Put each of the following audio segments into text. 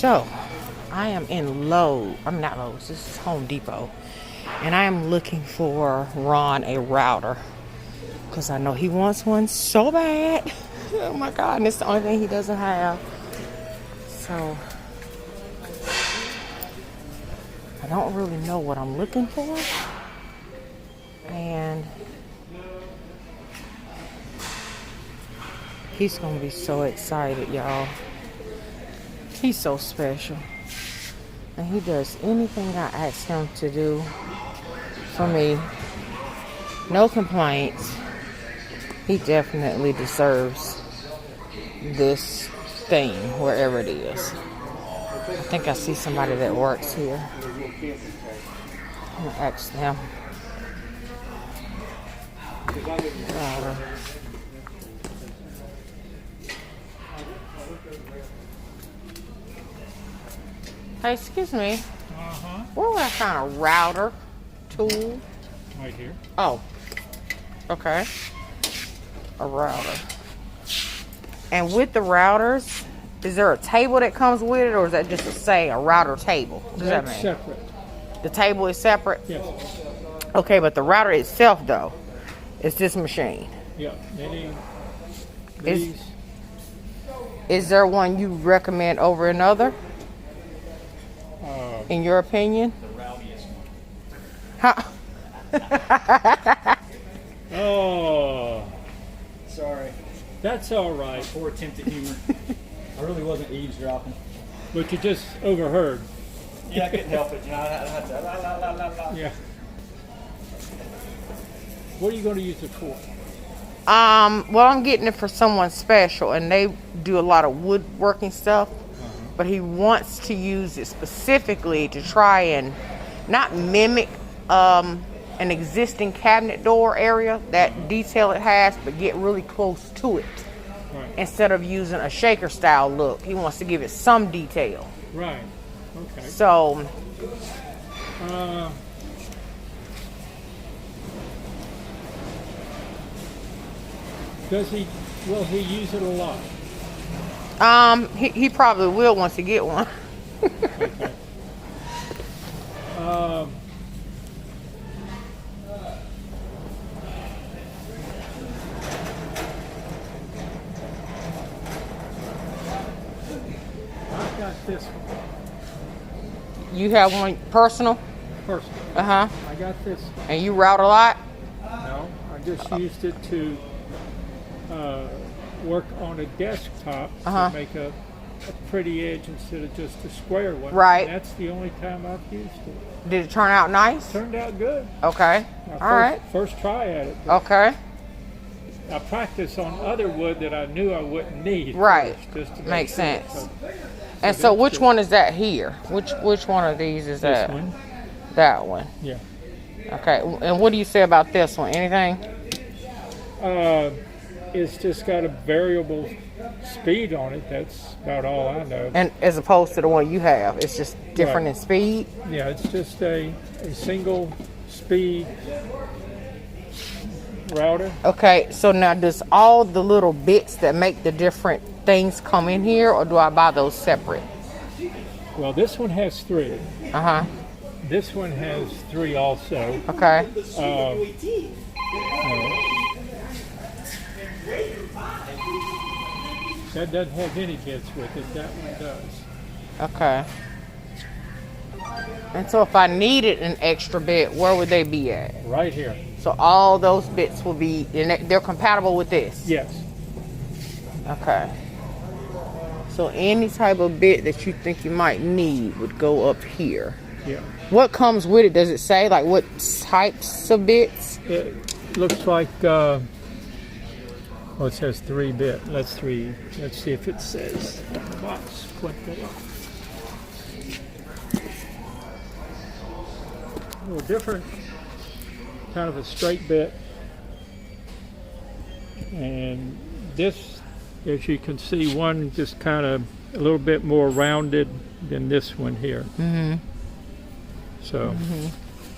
So, I am in Lowe's. I'm not Lowe's. This is Home Depot. And I am looking for Ron a router. Because I know he wants one so bad. Oh my God. And it's the only thing he doesn't have. So, I don't really know what I'm looking for. And he's going to be so excited, y'all. He's so special. And he does anything I ask him to do for me. No complaints. He definitely deserves this thing, wherever it is. I think I see somebody that works here. I'm going to ask them. Hey, excuse me. Where would I find a router tool? Right here. Oh, okay. A router. And with the routers, is there a table that comes with it, or is that just a router table? What does that mean? Separate. The table is separate? Yes. Okay, but the router itself, though, is this machine. Yeah. These. Is there one you recommend over another? In your opinion? The rowdiest one. Huh? Oh. Sorry. That's all right. Poor attempt at humor. I really wasn't eavesdropping. But you just overheard. Yeah, I couldn't help it. You know, I had to la. Yeah. What are you going to use it for? Well, I'm getting it for someone special, and they do a lot of woodworking stuff. But he wants to use it specifically to try and not mimic an existing cabinet door area, that detail it has, but get really close to it. Right. Instead of using a shaker style look. He wants to give it some detail. Right. Okay. So, will he use it a lot? he probably will once he get one. Okay. I've got this one. You have one personal? Personal. Uh-huh. I got this one. And you route a lot? No, I just used it to work on a desktop to make a pretty edge instead of just a square one. Right. And that's the only time I've used it. Did it turn out nice? Turned out good. Okay. All right. First try at it. Okay. I practiced on other wood that I knew I wouldn't need. Right. Just to Makes sure. sense. And so which one is that here? Which one of these is This that? one. That one. Yeah. Okay. And what do you say about this one? Anything? It's just got a variable speed on it. That's about all I know. And as opposed to the one you have, it's just different in speed? Yeah, it's just a single speed router. Okay, so now does all the little bits that make the different things come in here, or do I buy those separate? Well, this one has 3. Uh-huh. This one has 3 also. Okay. That doesn't have any bits with it. That one does. Okay. And so if I needed an extra bit, where would they be at? Right here. So all those bits will be, and they're compatible with this? Yes. Okay. So any type of bit that you think you might need would go up here. Yeah. What comes with it? Does it say like what types of bits? It looks like, well, it says 3-bit. Let's see if it says on the box what they are. A little different, kind of a straight bit. And this, as you can see, one just kind of a little bit more rounded than this one here. Mm-hmm. So. Mm-hmm.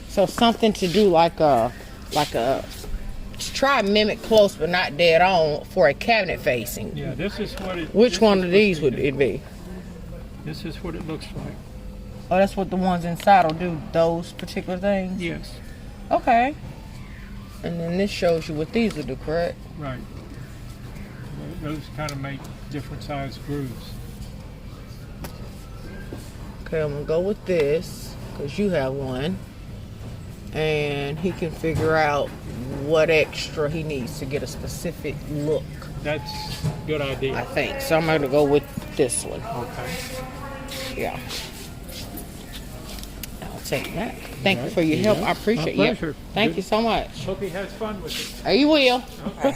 So something to do like a to try and mimic close but not dead on for a cabinet facing. Yeah, this is what it. Which one of these would it be? This is what it looks like. Oh, that's what the ones inside will do, those particular things? Yes. Okay. And then this shows you what these will do, correct? Right. Those kind of make different size grooves. Okay, I'm gonna go with this because you have one, and he can figure out what extra he needs to get a specific look. That's a good I idea. think so. I'm gonna go with this one. Okay. Yeah. I'll take that. Thank you for your help. I appreciate My it. pleasure. Thank you so much. Hope he has fun with it. Oh, you will. Okay.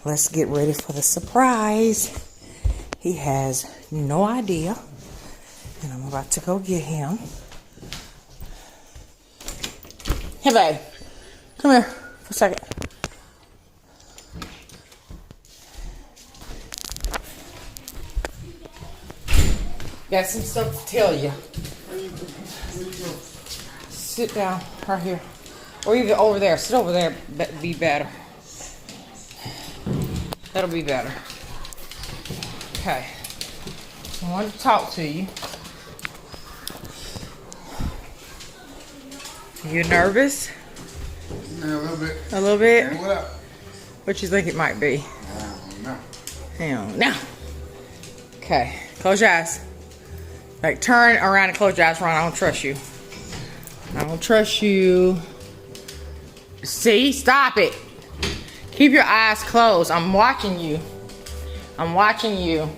Let's get ready for the surprise. He has no idea. And I'm about to go get him. Hey, babe. Come here for a second. Got some stuff to tell you. Sit down right here. Or even over there. Sit over there. Be better. That'll be better. Okay. I wanted to talk to you. You nervous? Yeah, a little bit. A little bit? Hey, what up? What you think it might be? I don't know. Hell no. Okay. Close your eyes. Like, turn around and close your eyes, Ron. I don't trust you. I don't trust you. See? Stop it. Keep your eyes closed. I'm watching you. I'm watching you.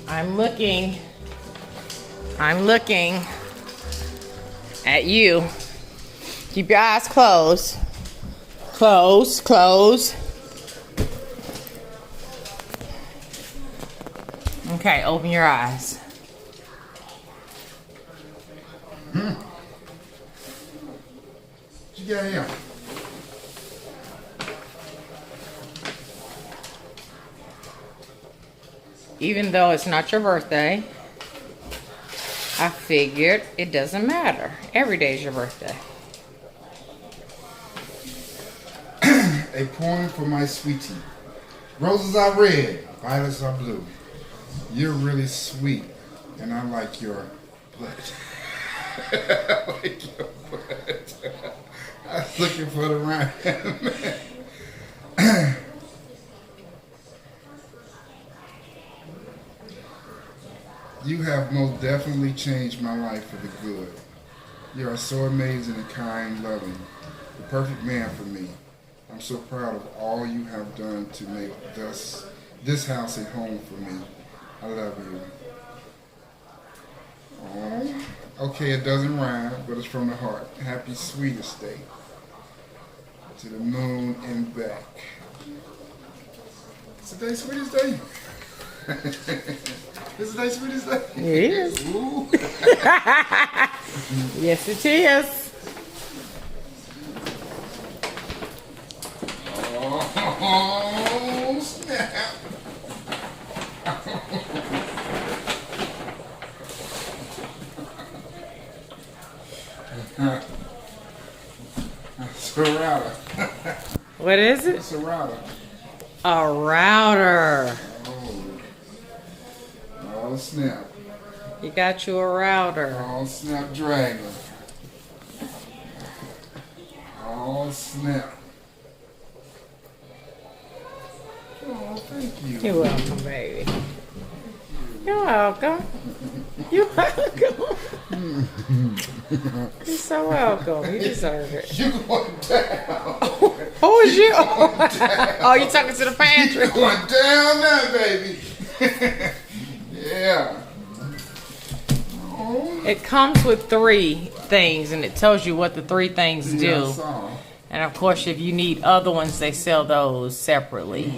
I'm looking at you. Keep your eyes closed. Close. Okay, open your eyes. What you got here? Even though it's not your birthday, I figured it doesn't matter. Every day is your birthday. A poem for my sweetie. Roses are red, violets are blue. You're really sweet, and I like your blood. I like your blood. I was looking for the rhyme. You have most definitely changed my life for the good. You are so amazing and kind, loving, the perfect man for me. I'm so proud of all you have done to make this house a home for me. I love you. Oh, okay, it doesn't rhyme, but it's from the heart. Happy sweetest day. To the moon and back. It's today's sweetest day. It's today's sweetest day. It is. Ooh. Yes, it is. Oh, snap. It's a router. What is it? It's a router. A router. Oh, snap. You got you a router. Oh, snap dragon. Oh, snap. Oh, thank you. You're welcome, baby. You're welcome. You're welcome. You're so welcome. You deserve it. You going down. Who is you? Oh, you talking to the pantry? You going down now, baby. Yeah. Oh. It comes with 3 things, and it tells you what the 3 things Yeah, I do. saw. And of course, if you need other ones, they sell those separately.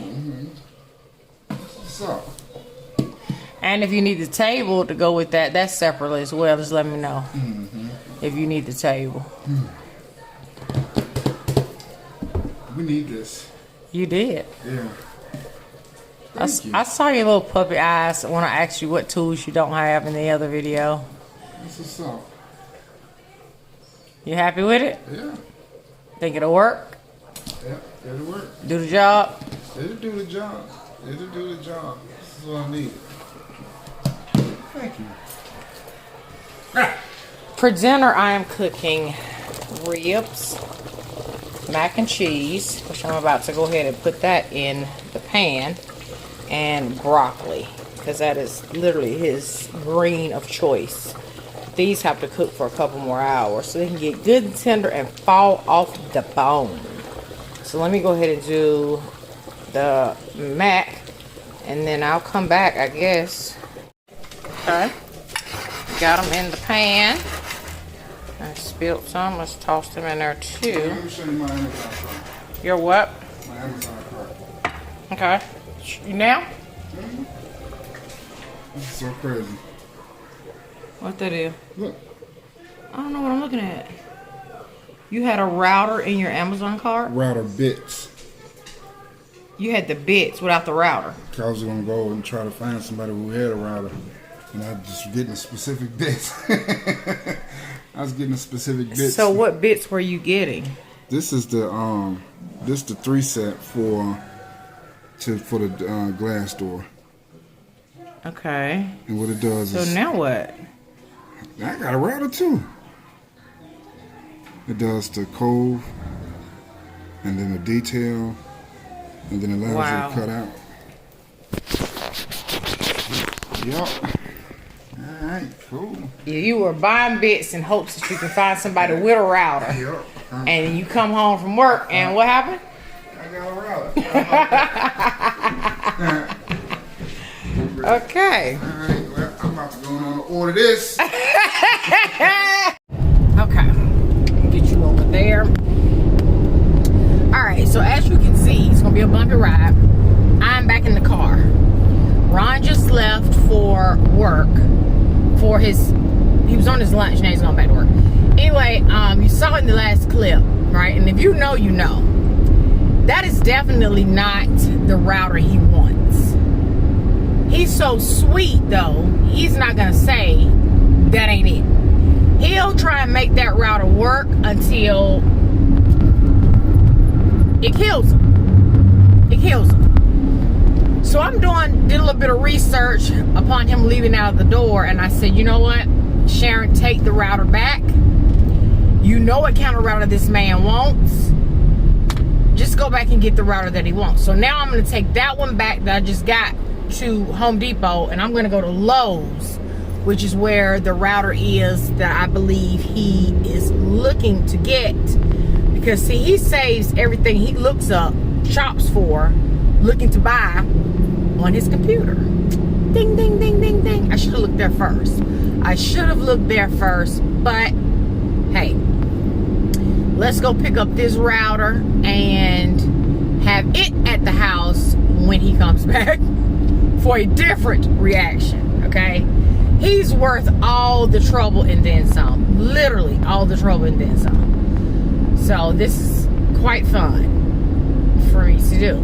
So, And if you need the table to go with that, that's separately as well. Just let me know if you need the table. we need this. You did. Yeah. I Thank you. I saw your little puppy eyes when I asked you what tools you don't have in the other video. This is so. You happy with it? Yeah. Think it'll work? Yeah. It'll work. Do the job? It'll do the job. It'll do the job. This is what I need. Thank you. For dinner, I am cooking ribs, mac and cheese, which I'm about to go ahead and put that in the pan, and broccoli, because that is literally his green of choice. These have to cook for a couple more hours so they can get good and tender and fall off the bone. So let me go ahead and do the mac, and then I'll come back, I guess. Okay, got them in the pan. I spilled some. Let's toss them in there too. Let me show you my Amazon cart. Your what? My Amazon cart. Okay. Now? This is so crazy. What that is? Look. I don't know what I'm looking at. You had a router in your Amazon cart? Router bits. You had the bits without the router. I was going to go and try to find somebody who had a router. And I was just getting a specific bits. I was getting a specific bits. So what bits were you getting? This is the 3 set for the glass door. Okay. And what it does is... So now what? I got a router too. It does the cove, and then the detail, and then it allows you to cut out. Yup. Alright, cool. Yeah, you were buying bits in hopes that you could find somebody with a router. Yup. And you come home from work, and what happened? I got a router. Okay. Alright, well, I'm about to go on and order this. Okay. Get you over there. Alright, so as you can see, it's going to be a bumpy ride. I'm back in the car. Ron just left for work. He was on his lunch, now he's going back to work. Anyway, you saw in the last clip, right? And if you know, you know. That is definitely not the router he wants. He's so sweet, though, he's not going to say that ain't it. He'll try and make that router work until it kills him. It kills him. So did a little bit of research upon him leaving out the door, and I said, you know what, Sharon, take the router back. You know what kind of router this man wants. Just go back and get the router that he wants. So now I'm going to take that one back that I just got to Home Depot, and I'm going to go to Lowe's, which is where the router is that I believe he is looking to get. Because see, he saves everything he looks up, shops for, looking to buy on his computer. Ding, ding, ding, ding, ding. I should have looked there first. But hey, let's go pick up this router and have it at the house when he comes back for a different reaction, okay? He's worth all the trouble and then some. Literally all the trouble and then some. So this is quite fun for me to do.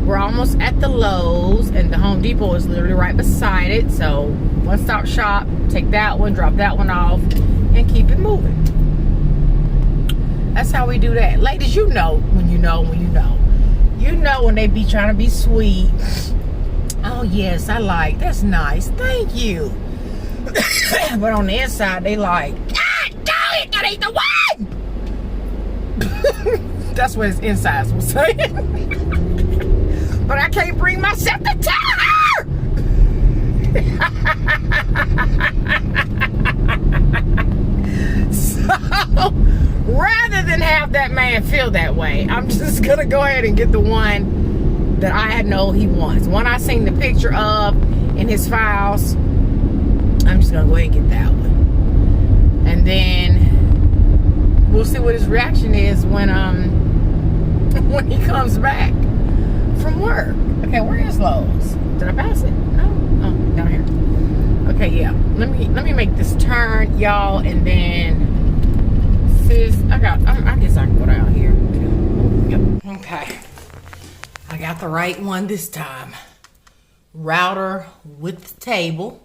We're almost at the Lowe's, and the Home Depot is literally right beside it. So one-stop shop, take that one, drop that one off, and keep it moving. That's how we do that. Ladies, you know when you know when you know. You know when they be trying to be sweet. Oh, yes, I like. That's nice. Thank you. But on the inside, they like, God, dang it, that ain't the one. That's what his insides was saying. But I can't bring myself to tell her. So, rather than have that man feel that way, I'm just going to go ahead and get the one that I know he wants. One I seen the picture of in his files. I'm just going to go ahead and get that one. And then we'll see what his reaction is when he comes back from work. Okay, where is Lowe's? Did I pass it? No? Oh, down here. Okay, yeah. Let me make this turn, y'all, and then I guess I can go down here. Yep. Okay. I got the right one this time. Router with the table.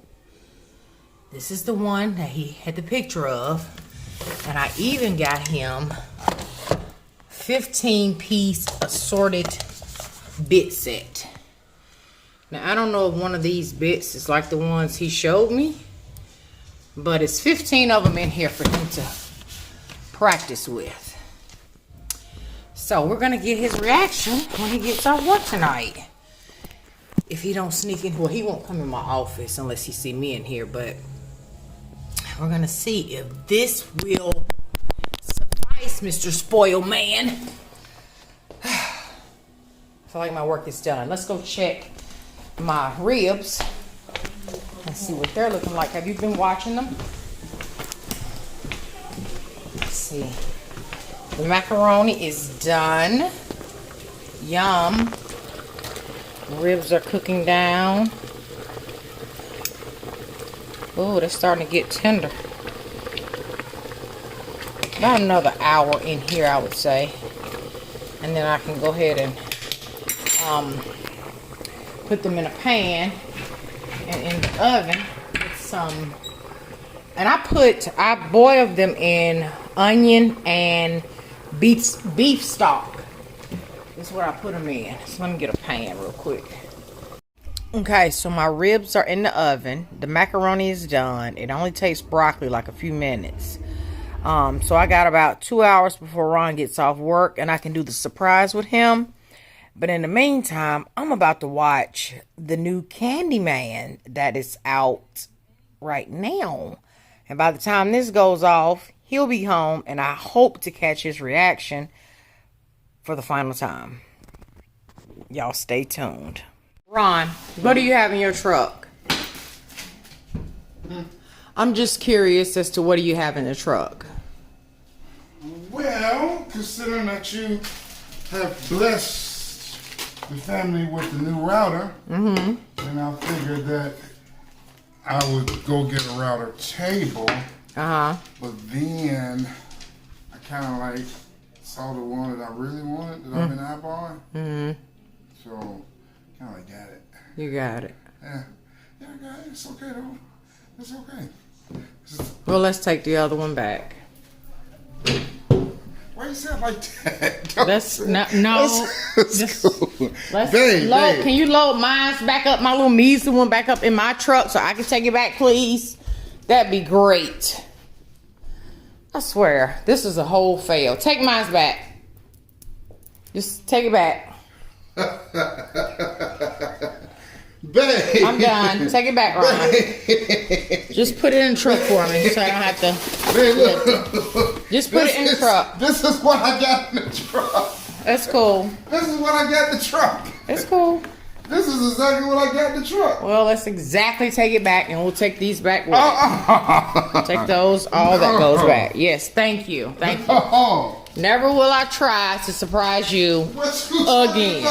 This is the one that he had the picture of. And I even got him 15-piece assorted bit set. Now, I don't know if one of these bits is like the ones he showed me, but it's 15 of them in here for him to practice with. So we're gonna get his reaction when he gets off work tonight. If he don't sneak in, well, he won't come in my office unless he see me in here, but we're gonna see if this will suffice, Mr. Spoil Man. I feel like my work is done. Let's go check my ribs and see what they're looking like. Have you been watching them? Let's see. The macaroni is done. Yum. Ribs are cooking down. Oh, they're starting to get tender. About another hour in here, I would say. And then I can go ahead and put them in a pan and in the oven with some. And I boiled them in onion and beef stock. That's what I put them in. So let me get a pan real quick. Okay, so my ribs are in the oven. The macaroni is done. It only takes broccoli like a few minutes. So I got about 2 hours before Ron gets off work, and I can do the surprise with him. But in the meantime, I'm about to watch the new Candyman that is out right now. And by the time this goes off, he'll be home, and I hope to catch his reaction for the final time. Y'all stay tuned. Ron, what do you have in your truck? I'm just curious as to what do you have in the truck? Well, considering that you have blessed the family with the new router, then I figured that I would go get a router table. But then I kind of like saw the one that I really wanted that I've been eyeballing. So kind of like got it. You got it. Yeah, I got it. It's okay though. It's okay. Well, let's take the other one back. Why you say it like that? Let's no. That's cool. Let's Babe, load. babe. Can you load mine back up, my little measly one back up in my truck so I can take it back, please? That'd be great. I swear, this is a whole fail. Take mine back. Just take it back. Babe. I'm done. Take it back, Ron. Just put it in the truck for me so I don't have to. Babe, look. Just put it in the truck. This is what I got in the truck. That's cool. This is what I got in the truck. It's cool. This is exactly what I got in the truck. Well, let's exactly take it back, and we'll take these back with it. Take those, all that goes back. Yes, thank you. Thank you. Never will I try to surprise you again.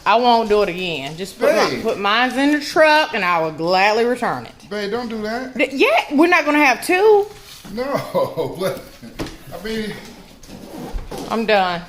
I won't do it again. Just put mine in the truck, and I will gladly return it. Babe, don't do that. Yeah, we're not going to have two. No, but, I mean... I'm done.